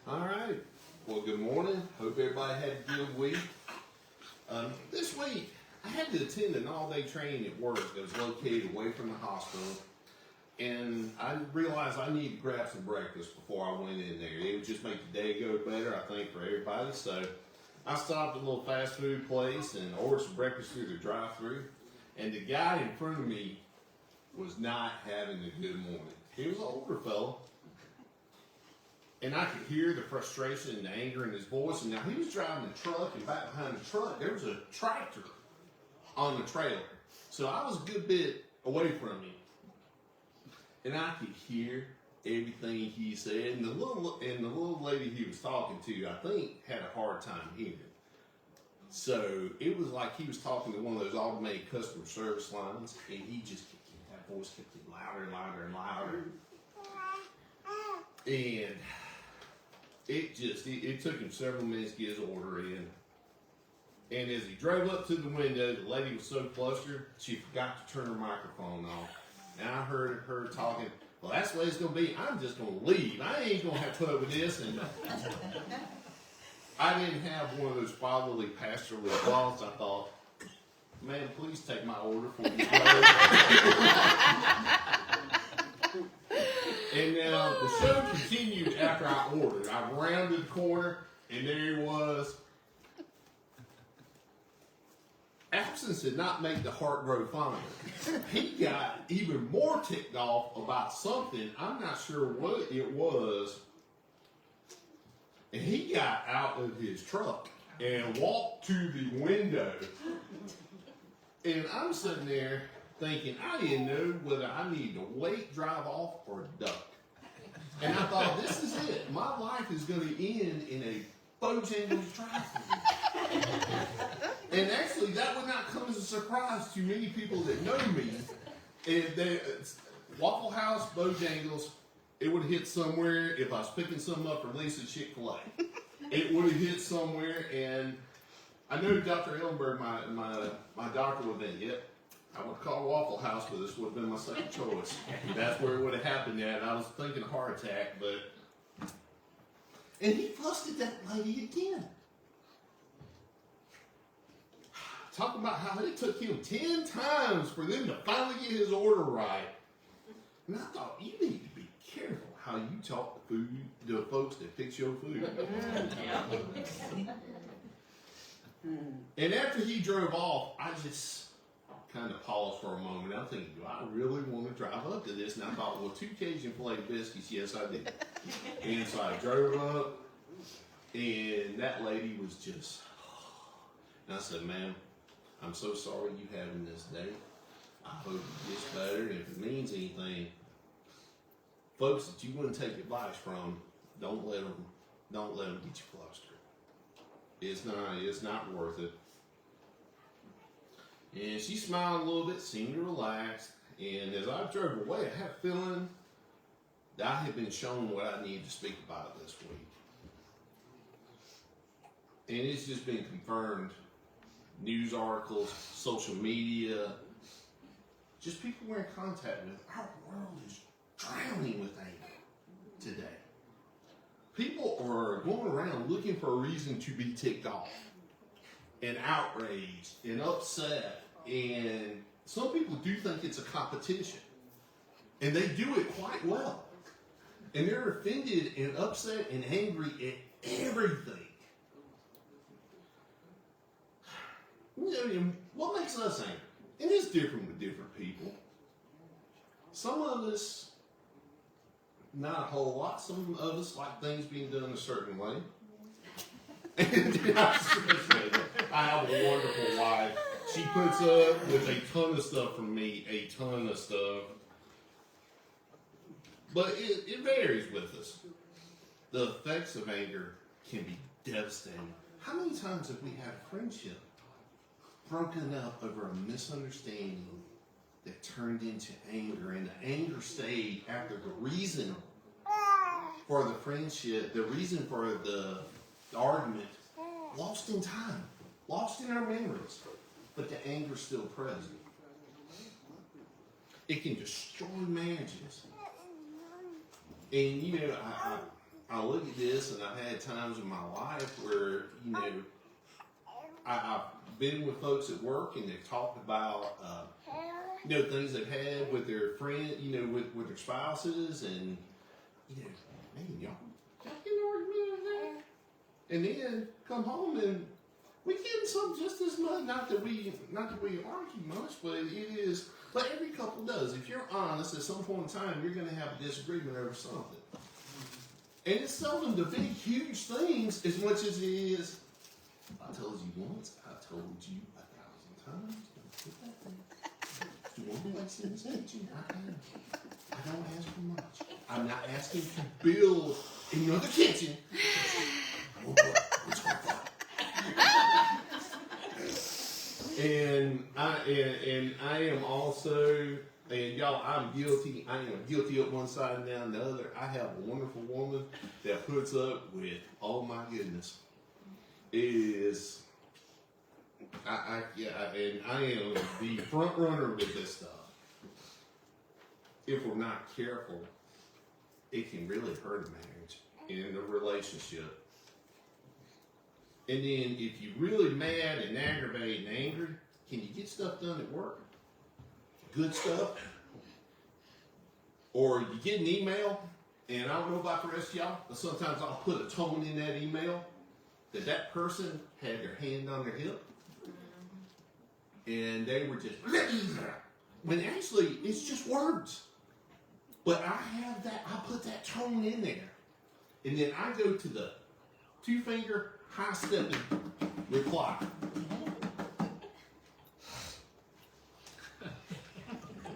All right. Well, good morning. Hope everybody had a good week. This week, I had to attend an all-day training at work that was located away from the hospital. And I realized I needed to grab some breakfast before I went in there. It would just make the day go better, I think, for everybody. So I stopped at a little fast food place and ordered some breakfast through the drive-thru. And the guy in front of me was not having a good morning. He was an older fellow. And I could hear the frustration and the anger in his voice. And now he was driving a truck, and back behind the truck, there was a tractor on the trailer. So I was a good bit away from him. And I could hear everything he said. And the little lady he was talking to, I think, had a hard time hearing. So it was like he was talking to one of those automated customer service lines, and he just that voice kept getting louder and louder and louder. And it took him several minutes to get his order in. And as he drove up to the window, the lady was so flustered, she forgot to turn her microphone off. And I heard her talking, well, that's the way it's going to be. I'm just going to leave. I ain't going to have to put up with this. And I didn't have one of those fatherly, pastorly thoughts. I thought, man, please take my order for me. And now the show continued after I ordered. I rounded the corner, and there he was. Absence did not make the heart grow fonder. He got even more ticked off about something. I'm not sure what it was. And he got out of his truck and walked to the window. And I'm sitting there thinking, I didn't know whether I needed to wait, drive off, or duck. And I thought, this is it. My life is going to end in a Bojangles drive-thru. And actually, that would not come as a surprise to many people that know me. And Waffle House, Bojangles, it would have hit somewhere if I was picking something up from Lisa's Chick-fil-A. It would have hit somewhere, and I know Dr. Ellenberg, my doctor, would have been, yep, I would call Waffle House, but this would have been my second choice. That's where it would have happened at. I was thinking heart attack, but... And he fussed at that lady again. Talking about how it took him 10 times for them to finally get his order right. And I thought, you need to be careful how you talk to the folks that fix your food. And after he drove off, I just kind of paused for a moment. I'm thinking, do I really want to drive up to this? And I thought, well, 2 Cajun filet biscuits, yes, I did. And so I drove up, and that lady was just, and I said, ma'am, I'm so sorry you having this day. I hope it gets better, and if it means anything, folks that you wouldn't take advice from, don't let them get you flustered. It's not worth it. And she smiled a little bit, seemed relaxed, and as I drove away, I had a feeling that I had been shown what I needed to speak about this week. And it's just been confirmed. News articles, social media, just people we're in contact with. Our world is drowning with anger today. People are going around looking for a reason to be ticked off and outraged and upset. And some people do think it's a competition. And they do it quite well. And they're offended and upset and angry at everything. What makes us angry? And it's different with different people. Some of us, not a whole lot, some of us like things being done a certain way. And I have a wonderful wife. She puts up with a ton of stuff from me, a ton of stuff. But it varies with us. The effects of anger can be devastating. How many times have we had a friendship broken up over a misunderstanding that turned into anger, and the anger stayed after the reason for the friendship, the reason for the argument, lost in time, lost in our memories, but the anger's still present. It can destroy marriages. And I look at this, and I've had times in my life where, I've been with folks at work, and they've talked about, things they've had with their friend, with their spouses, and, man, y'all get an argument over that. And then come home and we get some just as much. Not that we argue much, but it is. But every couple does. If you're honest, at some point in time, you're going to have a disagreement over something. And it's seldom the big, huge things as much as it is. I told you once. I told you 1,000 times. Do you want me to listen to you? I don't ask for much. I'm not asking to build another kitchen. Oh boy, it's hard fun. And I am also, and y'all, I'm guilty. I am guilty of one side and down the other. I have a wonderful woman that puts up with, oh my goodness, and I am the front runner with this stuff. If we're not careful, it can really hurt a marriage and a relationship. And then if you're really mad and aggravated and angry, can you get stuff done at work? Good stuff? Or you get an email, and I don't know about the rest of y'all, but sometimes I'll put a tone in that email that person had their hand on their hip, and they were just, when actually it's just words. But I put that tone in there. And then I go to the 2-finger high-stepping reply.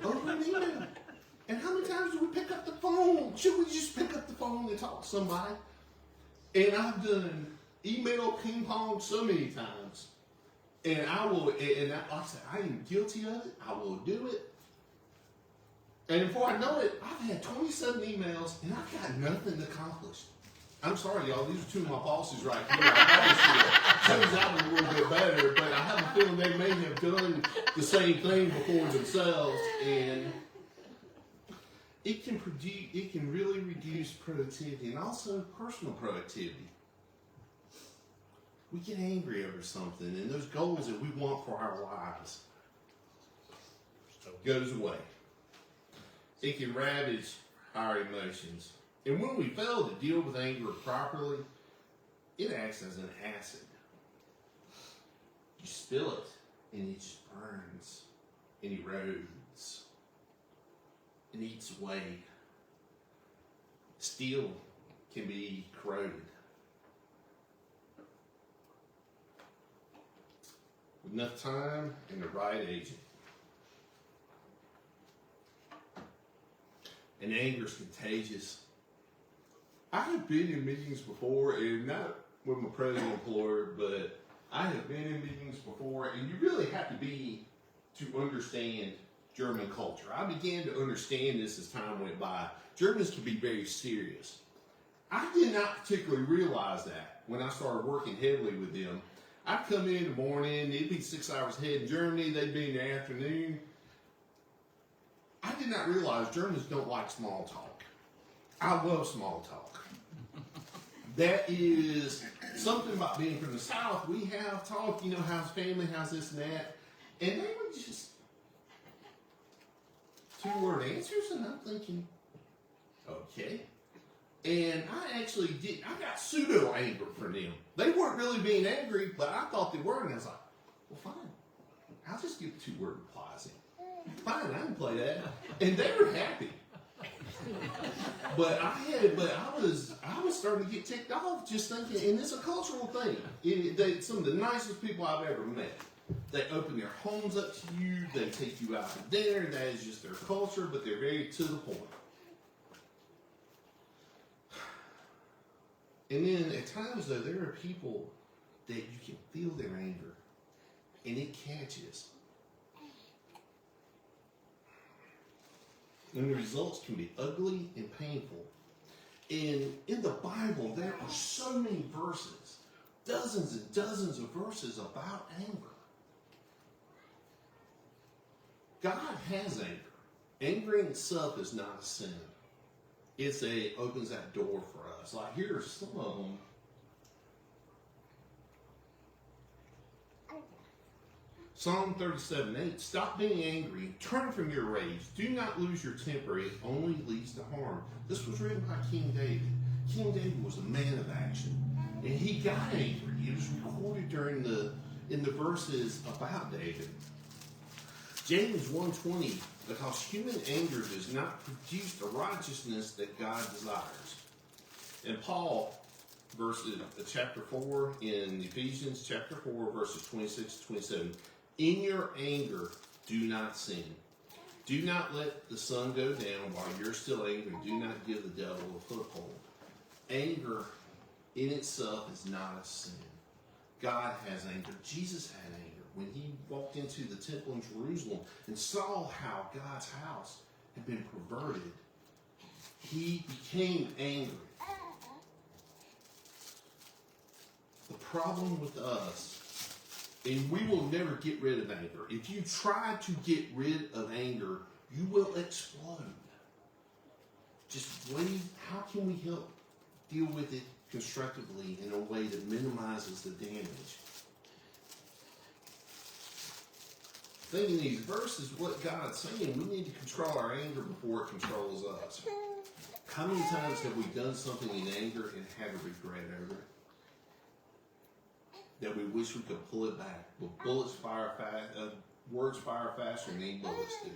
Over an email. And how many times do we pick up the phone? Should we just pick up the phone and talk to somebody? And I've done email ping pong so many times. And like I said, I am guilty of it. I will do it. And before I know it, I've had 27 emails and I've got nothing accomplished. I'm sorry, y'all. These are two of my bosses right here. I probably should have a little bit better, but I have a feeling they may have done the same thing before themselves, and it can really reduce productivity and also personal productivity. We get angry over something, and those goals that we want for our lives goes away. It can ravage our emotions. And when we fail to deal with anger properly, it acts as an acid. You spill it, and it just burns and erodes and eats away. Steel can be corroded. With enough time and the right agent. And anger is contagious. I have been in meetings before, and not with my present employer, but I have been in meetings before, and you really have to understand German culture. I began to understand this as time went by. Germans can be very serious. I did not particularly realize that when I started working heavily with them. I'd come in the morning, it'd be 6 hours ahead in Germany, they'd be in the afternoon. I did not realize Germans don't like small talk. I love small talk. That is something about being from the South. We have talk, how's family, how's this and that. And they were just 2-word answers, and I'm thinking, okay. And I got pseudo anger from them. They weren't really being angry, but I thought they were, and I was like, well, fine. I'll just give 2-word replies in. Fine, I can play that. And they were happy. But I was starting to get ticked off just thinking, and it's a cultural thing. Some of the nicest people I've ever met. They open their homes up to you. They take you out to dinner. That is just their culture, but they're very to the point. And then at times, though, there are people that you can feel their anger, and it catches. And the results can be ugly and painful. And in the Bible, there are so many verses, dozens and dozens of verses about anger. God has anger. Anger in itself is not a sin. opens that door for us. Like, here are some of them. Psalm 37:8, stop being angry, turn from your rage, do not lose your temper, it only leads to harm. This was written by King David. King David was a man of action, and he got angry. It was recorded in the verses about David. James 1:20, because human anger does not produce the righteousness that God desires. And Paul, chapter 4 in Ephesians chapter 4, verses 26 to 27, in your anger, do not sin. Do not let the sun go down while you're still angry. Do not give the devil a foothold. Anger in itself is not a sin. God has anger. Jesus had anger. When he walked into the temple in Jerusalem and saw how God's house had been perverted, he became angry. The problem with us, and we will never get rid of anger. If you try to get rid of anger, you will explode. Just wait. How can we help deal with it constructively in a way that minimizes the damage? Thinking these verses, what God's saying, we need to control our anger before it controls us. How many times have we done something in anger and had a regret over it? That we wish we could pull it back. But bullets fire fast, words fire faster than any bullets do.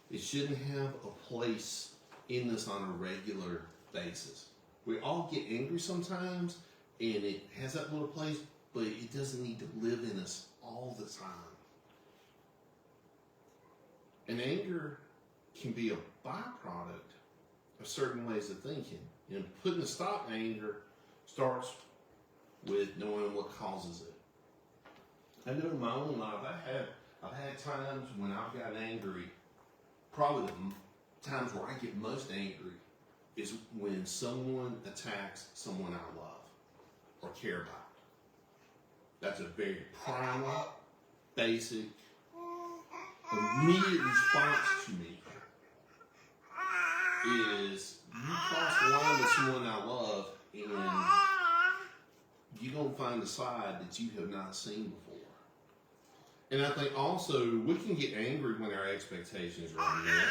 It shouldn't have a place in us on a regular basis. We all get angry sometimes, and it has that little place, but it doesn't need to live in us all the time. And anger can be a byproduct of certain ways of thinking. And putting a stop to anger starts with knowing what causes it. I know in my own life, I've had times when I've gotten angry. Probably the times where I get most angry is when someone attacks someone I love or care about. That's a very primal, basic, immediate response to me. Is you cross the line with someone I love, and you don't find a side that you have not seen before. And I think also we can get angry when our expectations are unmet.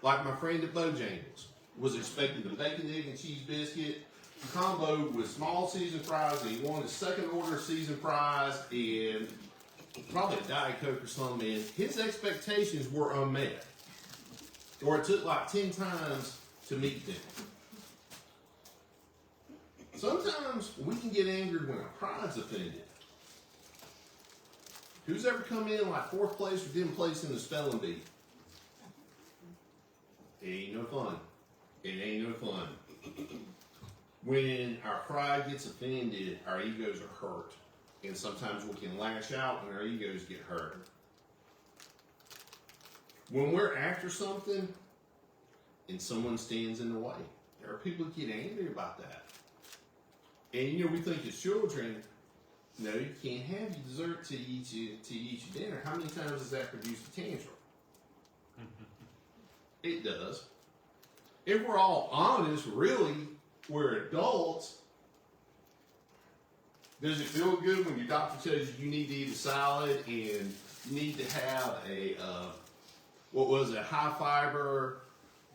Like my friend at Bojangles was expecting the bacon, egg, and cheese biscuit combo with small seasoned fries, and he wanted a second order seasoned fries and probably a Diet Coke or something. And his expectations were unmet. Or it took like 10 times to meet them. Sometimes we can get angry when our pride's offended. Who's ever come in like 4th place or 10th place in the spelling bee? It ain't no fun. It ain't no fun. When our pride gets offended, our egos are hurt. And sometimes we can lash out when our egos get hurt. When we're after something and someone stands in the way, there are people who get angry about that. And we think as children, no, you can't have your dessert to eat your dinner. How many times does that produce a tantrum? It does. If we're all honest, really, we're adults. Does it feel good when your doctor tells you need to eat a salad and you need to have a high fiber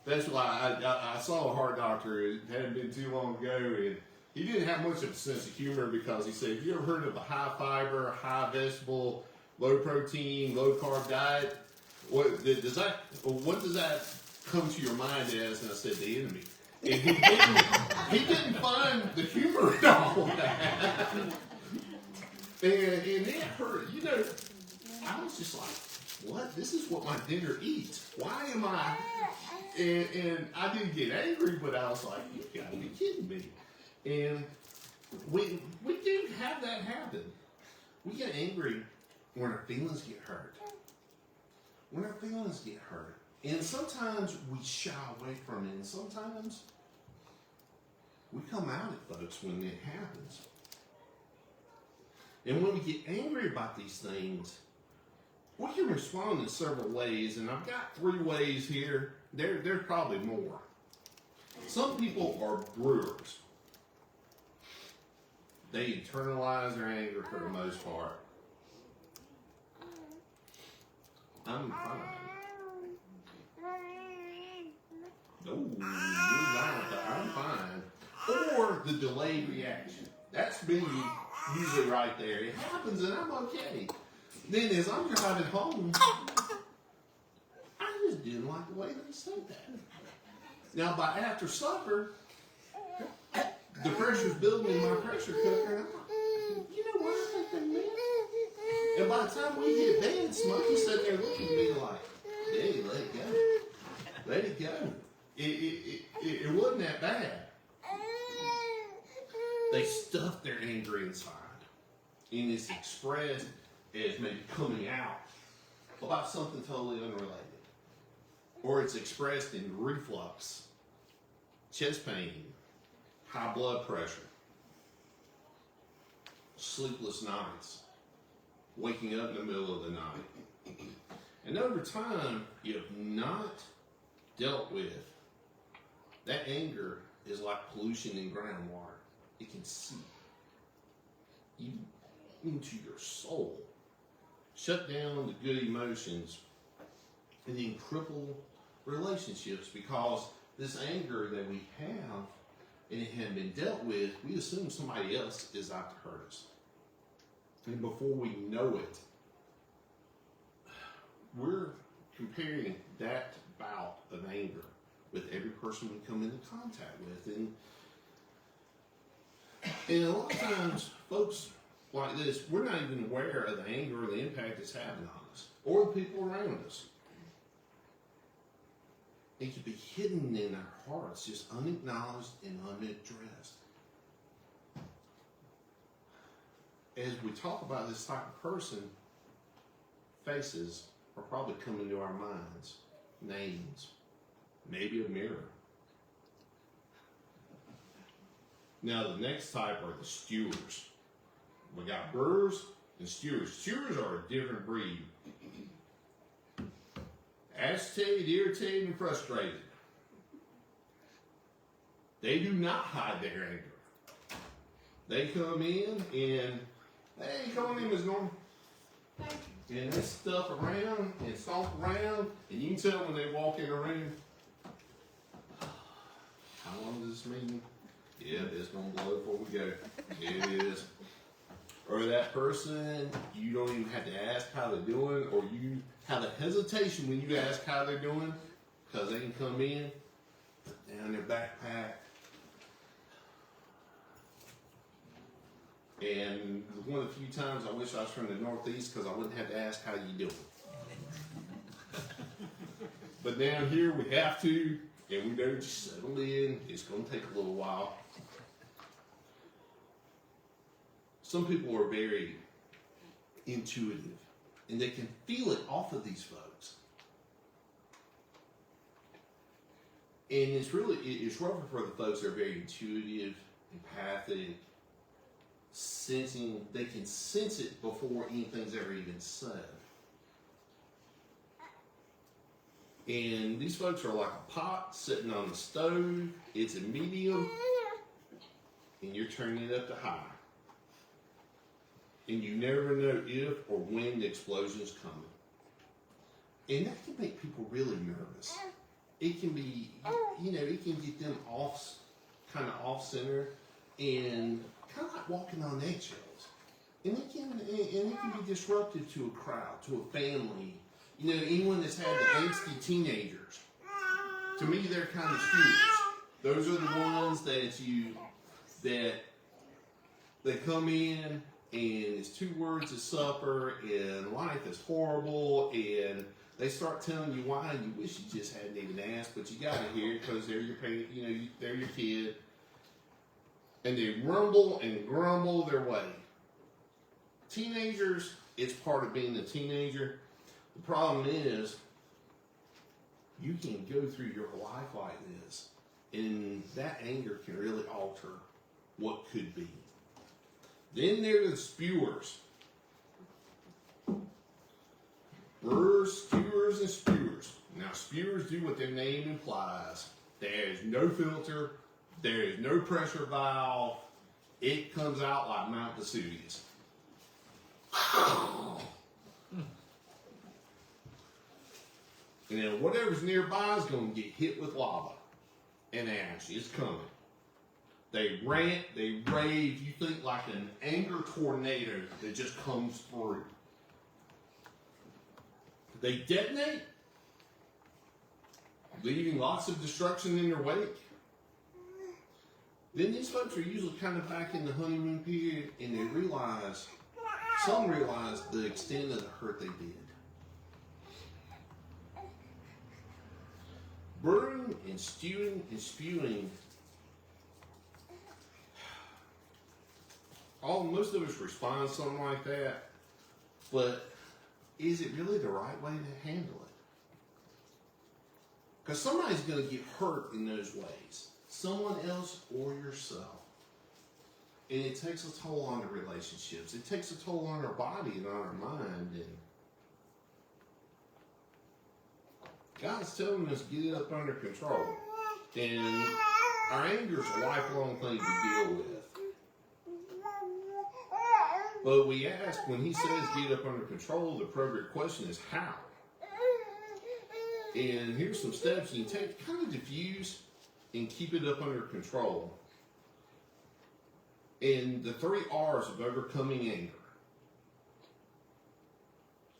vegetable? I saw a heart doctor, it hadn't been too long ago, and he didn't have much of a sense of humor because he said, have you ever heard of a high fiber, high vegetable, low protein, low carb diet? What does that come to your mind as? And I said, the enemy. And he didn't find the humor in all that. And it hurt. I was just like, what? This is what my dinner eats. Why am I? And I didn't get angry, but I was like, you gotta be kidding me. And we do have that happen. We get angry when our feelings get hurt. When our feelings get hurt. And sometimes we shy away from it, and sometimes we come out at folks when it happens. And when we get angry about these things, We can respond in several ways, and I've got 3 ways here. There's probably more. Some people are brewers. They internalize their anger for the most part. I'm fine. No, you're not. I'm fine. Or the delayed reaction. That's me usually right there. It happens and I'm okay. Then as I'm driving home, I just didn't like the way they said that. Now by after supper, the pressure's building in my pressure cooker. And I'm like, you know what I think they meant? And by the time we hit bed, Smokey's sitting there looking at me like, hey, let it go. Let it go. It wasn't that bad. They stuff their anger inside. And it's expressed as maybe coming out about something totally unrelated. Or it's expressed in reflux, chest pain, high blood pressure, sleepless nights, waking up in the middle of the night. And over time, if not dealt with, that anger is like pollution in groundwater. It can seep into your soul, shut down the good emotions, and then cripple relationships because this anger that we have and it hadn't been dealt with, we assume somebody else is out to hurt us. And before we know it, we're comparing that bout of anger with every person we come into contact with. And a lot of times, folks like this, we're not even aware of the anger or the impact it's having on us or the people around us. It can be hidden in our hearts, just unacknowledged and unaddressed. As we talk about this type of person, faces are probably coming to our minds, names, maybe a mirror. Now the next type are the stewers. We got brewers and stewers. Stewers are a different breed. Agitated, irritated, and frustrated. They do not hide their anger. They come in and, hey, come on in, Ms. Norman. And they stuff around and stomp around, and you can tell when they walk in a room, how long is this meeting? Yeah, it's going to blow before we go. It is. Or that person, you don't even have to ask how they're doing, or you have a hesitation when you ask how they're doing, because they can come in, put down their backpack, and one of the few times I wish I was from the Northeast because I wouldn't have to ask how you doing. But down here we have to, and we know just settle in. It's going to take a little while. Some people are very intuitive, and they can feel it off of these folks. And it's rougher for the folks that are very intuitive, empathic, sensing. They can sense it before anything's ever even said. And these folks are like a pot sitting on the stove. It's a medium, and you're turning it up to high. And you never know if or when the explosion's coming. And that can make people really nervous. It can be, it can get them kind of off center, and kind of like walking on eggshells. And it can be disruptive to a crowd, to a family. Anyone that's had the angsty teenagers. To me, they're kind of stewards. Those are the ones that they come in, and it's 2 words at supper, and life is horrible, and they start telling you why, and you wish you just hadn't even asked, but you gotta hear it because they're your parent, they're your kid, and they rumble and grumble their way. Teenagers, it's part of being a teenager. The problem is, you can go through your life like this, and that anger can really alter what could be. Then there are the spewers. viewers do what their name implies. There is no filter. There is no pressure valve. It comes out like Mount Vesuvius. And then whatever's nearby is going to get hit with lava and ash. It's coming. They rant, they rave. You think like an anger tornado that just comes through. They detonate, leaving lots of destruction in their wake. Then these folks are usually kind of back in the honeymoon period, and they realize, some realize the extent of the hurt they did. Burning and stewing and spewing. Most of us respond to something like that, but is it really the right way to handle it? Because somebody's going to get hurt in those ways. Someone else or yourself. And it takes a toll on the relationships. It takes a toll on our body and on our mind. And God's telling us to get it up under control. And our anger is a lifelong thing to deal with. But we ask, when he says get it up under control, the appropriate question is how? And here's some steps you can take to kind of diffuse and keep it up under control. And the 3 R's of overcoming anger.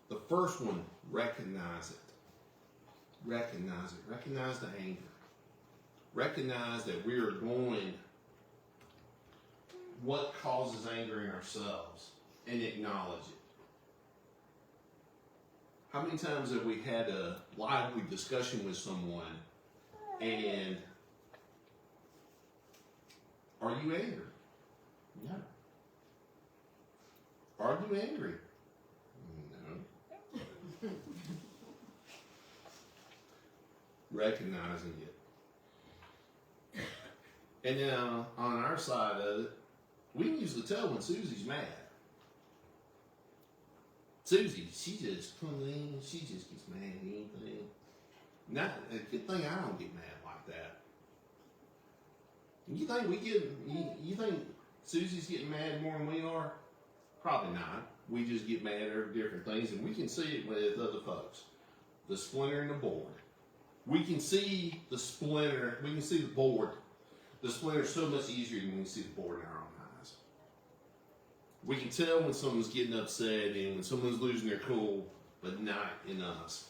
The first one, recognize it. Recognize it. Recognize the anger. Recognize that we are going what causes anger in ourselves and acknowledge it. How many times have we had a lively discussion with someone and are you angry? No. Are you angry? No. Recognizing it. And now, on our side of it, we can usually tell when Susie's mad. Susie, she just comes in, she just gets mad at anything. Not a good thing I don't get mad like that. You think Susie's getting mad more than we are? Probably not. We just get mad over different things, and we can see it with other folks. The splinter in the board. We can see the splinter, we can see the board. The splinter is so much easier than when we see the board in our own eyes. We can tell when someone's getting upset and when someone's losing their cool, but not in us.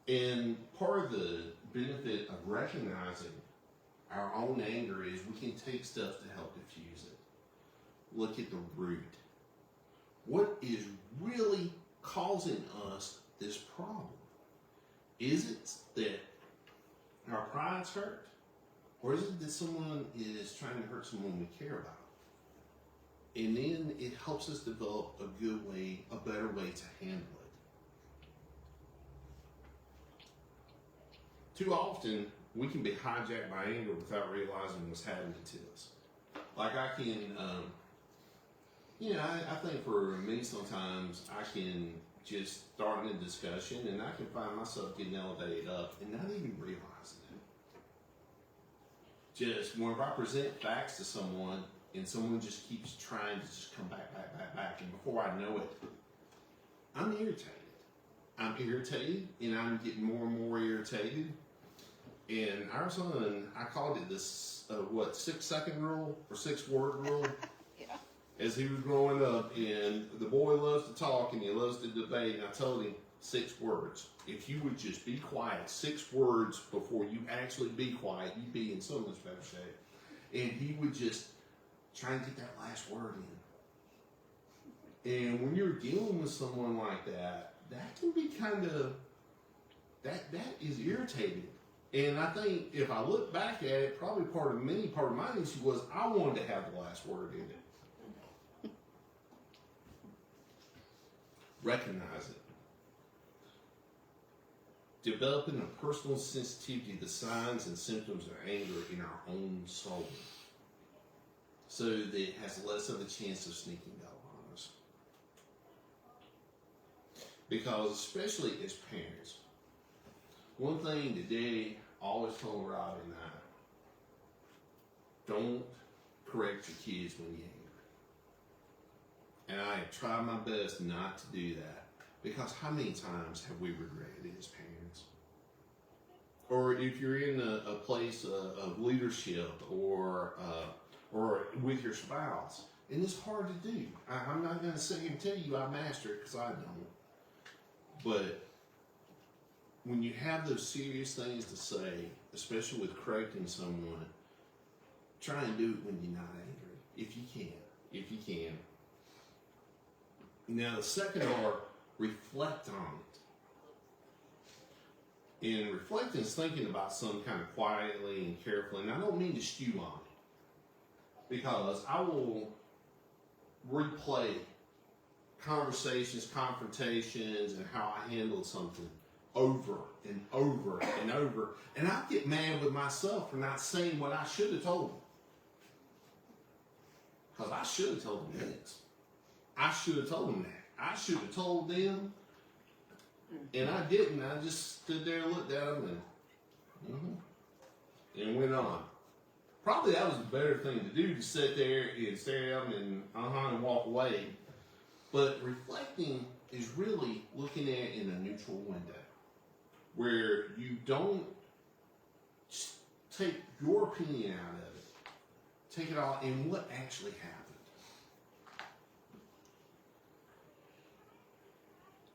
And part of the benefit of recognizing our own anger is we can take stuff to help diffuse it. Look at the root. What is really causing us this problem? Is it that our pride's hurt? Or is it that someone is trying to hurt someone we care about? And then it helps us develop a good way, a better way to handle it. Too often, we can be hijacked by anger without realizing what's happening to us. Like I can, I think for me sometimes I can just start in a discussion and I can find myself getting elevated up and not even realizing it. Just whenever I present facts to someone and someone just keeps trying to just come back, and before I know it, I'm irritated. I'm irritated and I'm getting more and more irritated. And our son, I called it this, 6-second rule or 6-word rule. Yeah. As he was growing up, and the boy loves to talk and he loves to debate, and I told him 6 words. If you would just be quiet 6 words before you actually be quiet, you'd be in so much better shape. And he would just try and get that last word in. And when you're dealing with someone like that, that can be kind of, that is irritating. And I think if I look back at it, probably part of my issue was I wanted to have the last word in it. Recognize it. Developing a personal sensitivity to the signs and symptoms of anger in our own soul, so that it has less of a chance of sneaking up on us. Because especially as parents, One thing that Daddy always told Robbie and I, don't correct your kids when you're angry. And I try my best not to do that, because how many times have we regretted it as parents? Or if you're in a place of leadership or with your spouse, and it's hard to do. I'm not going to sit here and tell you I master it, because I don't. But when you have those serious things to say, especially with correcting someone, try and do it when you're not angry, if you can. If you can. Now, the second R, reflect on it. And reflecting is thinking about something kind of quietly and carefully. And I don't mean to stew on it, because I will replay conversations, confrontations, and how I handled something over and over and over. And I get mad with myself for not saying what I should have told them. Because I should have told them this. I should have told them that. I should have told them, and I didn't. I just stood there and looked at them and went on. Probably that was a better thing to do, to sit there and stare at them and walk away. But reflecting is really looking at it in a neutral window, where you don't take your opinion out of it. Take it all in what actually happened.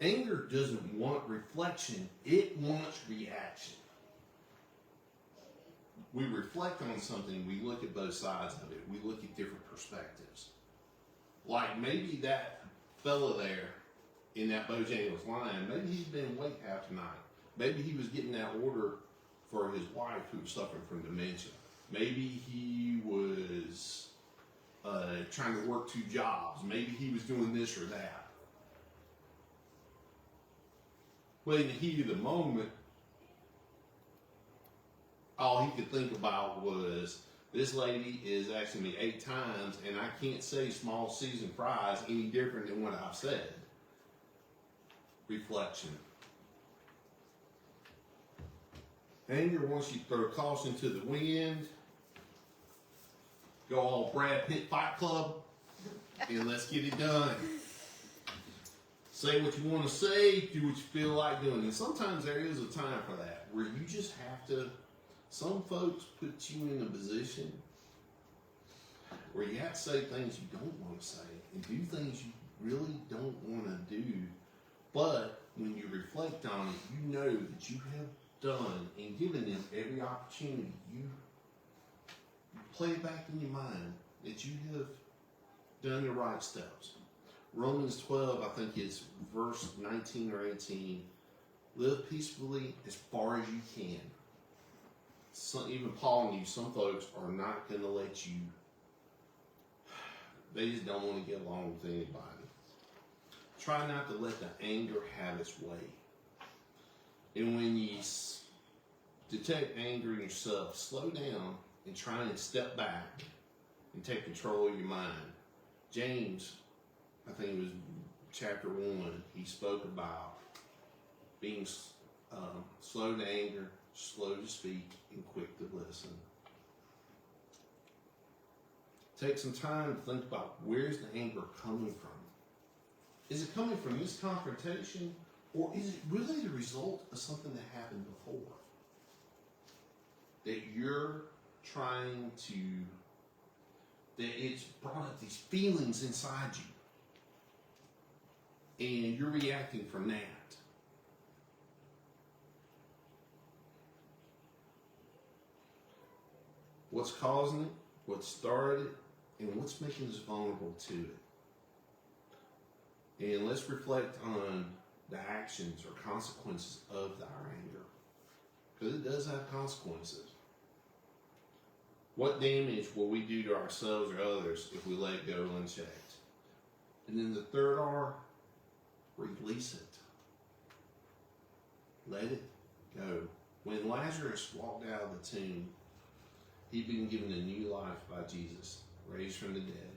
Anger doesn't want reflection, it wants reaction. We reflect on something, we look at both sides of it, we look at different perspectives. Like maybe that fella there in that Bojangles line, maybe he's been awake half the night. Maybe he was getting that order for his wife who was suffering from dementia. Maybe he was trying to work 2 jobs. Maybe he was doing this or that. But in the heat of the moment, all he could think about was, this lady is asking me 8 times, and I can't say small seasoned fries any different than what I've said. Reflection. Anger wants you to throw caution to the wind, go all Brad Pitt Fight Club, and let's get it done. Say what you want to say, do what you feel like doing. And sometimes there is a time for that, where you just have to, some folks put you in a position where you have to say things you don't want to say and do things you really don't want to do. But when you reflect on it, you know that you have done and given them every opportunity. You play it back in your mind that you have done the right steps. Romans 12, I think it's verse 19 or 18. Live peacefully as far as you can. Even Paul knew some folks are not going to let you, they just don't want to get along with anybody. Try not to let the anger have its way. And when you detect anger in yourself, slow down and try and step back and take control of your mind. James, I think it was chapter 1, he spoke about being slow to anger, slow to speak, and quick to listen. Take some time to think about, where's the anger coming from? Is it coming from this confrontation, or is it really the result of something that happened before? That you're trying to, that it's brought up these feelings inside you, and you're reacting from that. What's causing it, what started it, and what's making us vulnerable to it. And let's reflect on the actions or consequences of our anger, because it does have consequences. What damage will we do to ourselves or others if we let go unchecked? And then the third R, release it. Let it go. When Lazarus walked out of the tomb, he'd been given a new life by Jesus, raised from the dead.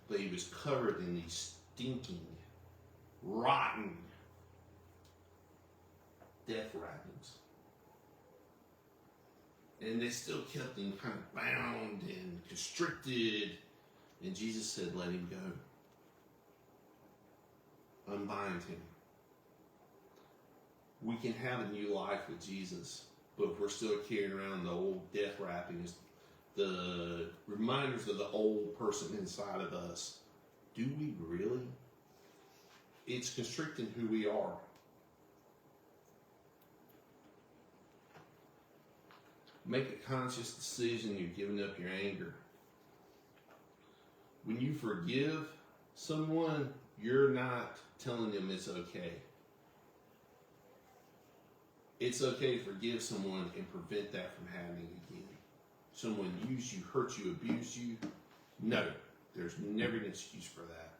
But he was covered in these stinking, rotten death wrappings. And they still kept him kind of bound and constricted. And Jesus said, let him go. Unbind him. We can have a new life with Jesus, but if we're still carrying around the old death wrappings, the reminders of the old person inside of us, do we really? It's constricting who we are. Make a conscious decision you're giving up your anger. When you forgive someone, you're not telling them it's okay. It's okay to forgive someone and prevent that from happening again. Someone used you, hurt you, abused you. No, there's never an excuse for that.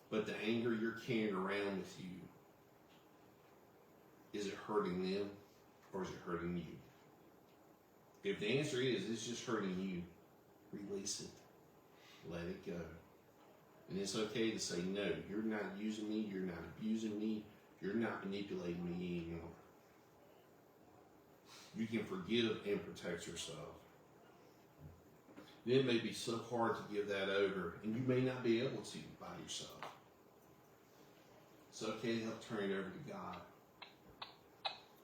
But the anger you're carrying around with you, is it hurting them or is it hurting you? If the answer is it's just hurting you, release it. Let it go. And it's okay to say, no, you're not using me, you're not abusing me, you're not manipulating me anymore. You can forgive and protect yourself. It may be so hard to give that over, and you may not be able to by yourself. It's okay to help turn it over to God.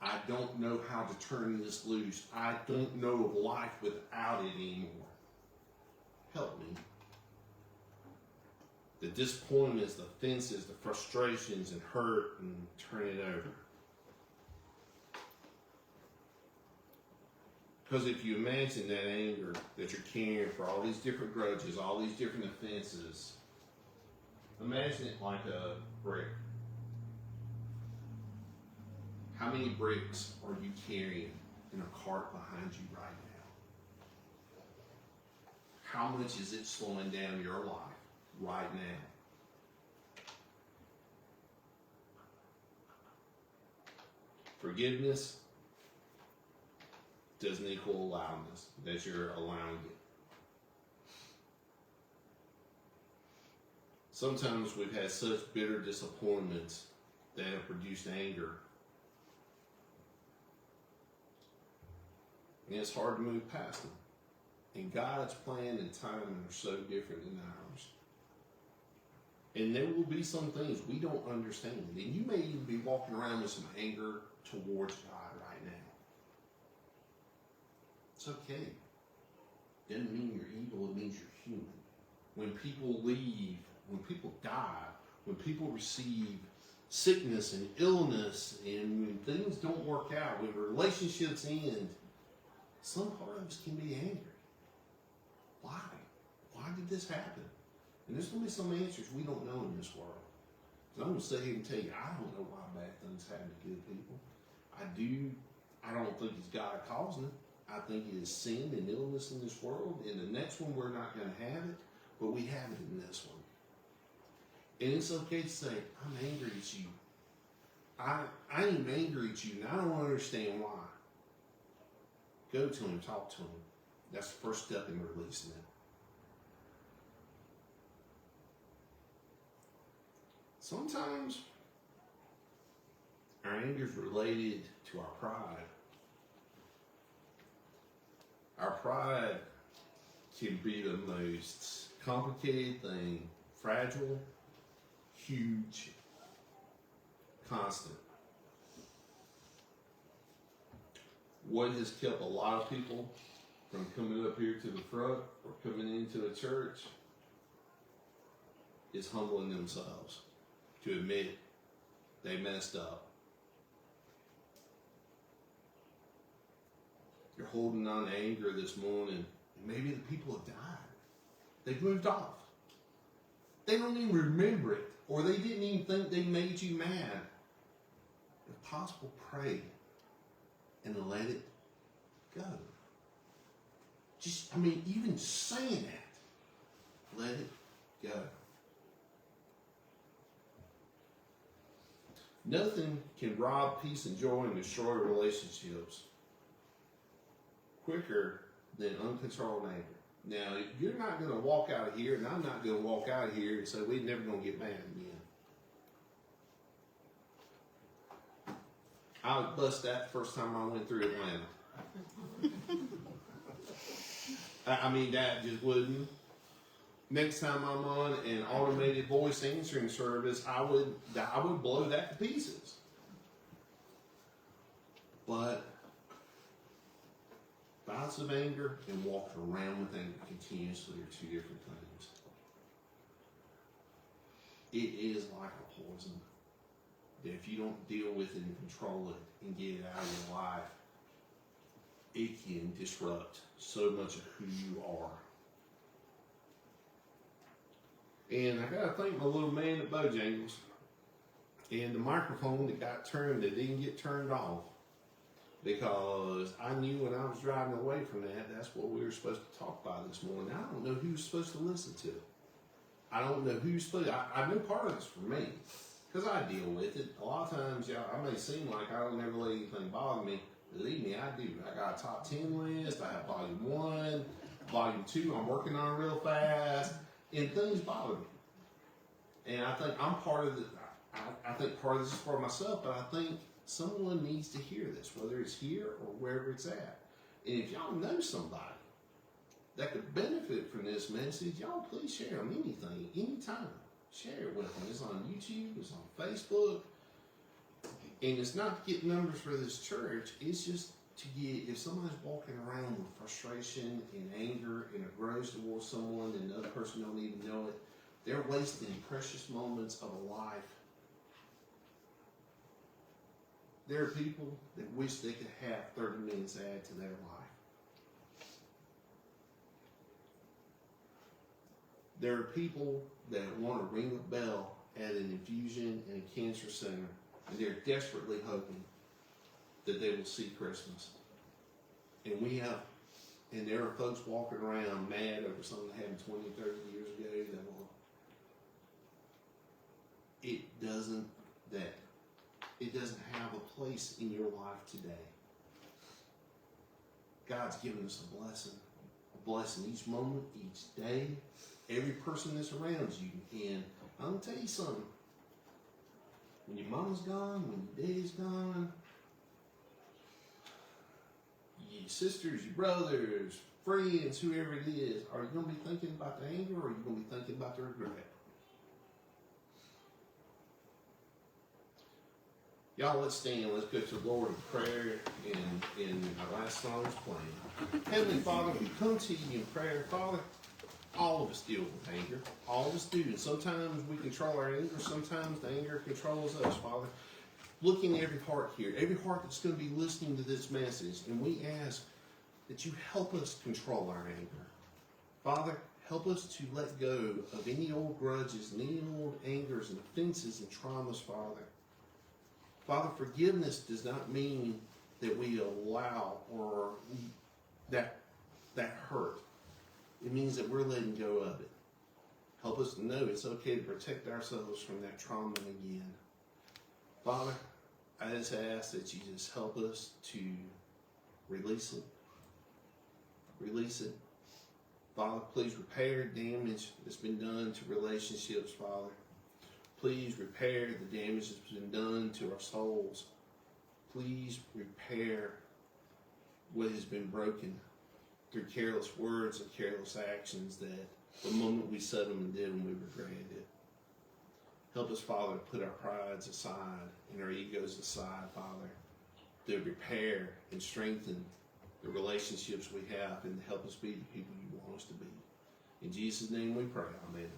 I don't know how to turn this loose. I don't know of life without it anymore. Help me. The disappointments, the offenses, the frustrations and hurt, and turn it over. Because if you imagine that anger that you're carrying for all these different grudges, all these different offenses, imagine it like a brick. How many bricks are you carrying in a cart behind you right now? How much is it slowing down your life right now? Forgiveness doesn't equal allowance, that you're allowing it. Sometimes we've had such bitter disappointments that have produced anger. And it's hard to move past them. And God's plan and timing are so different than ours. And there will be some things we don't understand. And you may even be walking around with some anger towards God right now. It's okay. Doesn't mean you're evil, it means you're human. When people leave, when people die, when people receive sickness and illness, and when things don't work out, when relationships end, some part of us can be angry. Why? Why did this happen? And there's going to be some answers we don't know in this world. So I'm going to sit here and tell you, I don't know why bad things happen to good people. I don't think it's God causing it. I think it is sin and illness in this world. In the next one, we're not going to have it, but we have it in this one. And it's okay to say, I'm angry at you. I am angry at you, and I don't understand why. Go to him, talk to him. That's the first step in releasing it. Sometimes our anger is related to our pride. Our pride can be the most complicated thing, fragile, huge, constant. What has kept a lot of people from coming up here to the front or coming into a church is humbling themselves to admit they messed up. You're holding on to anger this morning, and maybe the people have died. They've moved off. They don't even remember it, or they didn't even think they made you mad. If possible, pray and let it go. Even saying that, let it go. Nothing can rob peace and joy and destroy relationships quicker than uncontrolled anger. Now, you're not going to walk out of here, and I'm not going to walk out of here and say we're never going to get mad again. I was bust that the first time I went through Atlanta. I mean, that just wouldn't. Next time I'm on an automated voice answering service, I would blow that to pieces. But bouts of anger and walking around with anger continuously are two different things. It is like a poison that if you don't deal with it and control it and get it out of your life, it can disrupt so much of who you are. And I gotta thank my little man at Bojangles and the microphone that got turned that didn't get turned off, because I knew when I was driving away from that, that's what we were supposed to talk about this morning. I don't know who's supposed to listen to it. I don't know who's supposed to. I know part of it's for me, because I deal with it. A lot of times, y'all, I may seem like I don't ever let anything bother me. Believe me, I do. I got a top 10 list. I have volume 1, volume 2. I'm working on real fast, and things bother me. And I think I'm part of the. I think part of this is for myself, but I think someone needs to hear this, whether it's here or wherever it's at. And if y'all know somebody that could benefit from this message, y'all please share them anything, anytime. Share it with them. It's on YouTube, it's on Facebook. And it's not to get numbers for this church, it's just to get, if somebody's walking around with frustration and anger and a grudge towards someone and the other person don't even know it, they're wasting precious moments of a life. There are people that wish they could have 30 minutes added to their life. There are people that want to ring a bell at an infusion in a cancer center, and they're desperately hoping that they will see Christmas. And there are folks walking around mad over something that happened 20, 30 years ago that will, it doesn't have a place in your life today. God's given us a blessing each moment, each day, every person that's around you. And I'm going to tell you something. When your mama's gone, when your daddy's gone, your sisters, your brothers, friends, whoever it is, are you going to be thinking about the anger, or are you going to be thinking about the regret? Y'all, let's stand. Let's go to the Lord in prayer, and our last song is playing. Heavenly Father, we come to you in prayer. Father, all of us deal with anger. All of us do. And sometimes we control our anger. Sometimes the anger controls us, Father. Look in every heart here, every heart that's going to be listening to this message, and we ask that you help us control our anger. Father, help us to let go of any old grudges and any old angers and offenses and traumas, Father. Father, forgiveness does not mean that we allow that hurt. It means that we're letting go of it. Help us to know it's okay to protect ourselves from that trauma again. Father, I just ask that you just help us to release it. Release it. Father, please repair damage that's been done to relationships, Father. Please repair the damage that's been done to our souls. Please repair what has been broken through careless words and careless actions that the moment we said them and did them, we regretted it. Help us, Father, to put our prides aside and our egos aside, Father, to repair and strengthen the relationships we have and to help us be the people you want us to be. In Jesus' name we pray. Amen.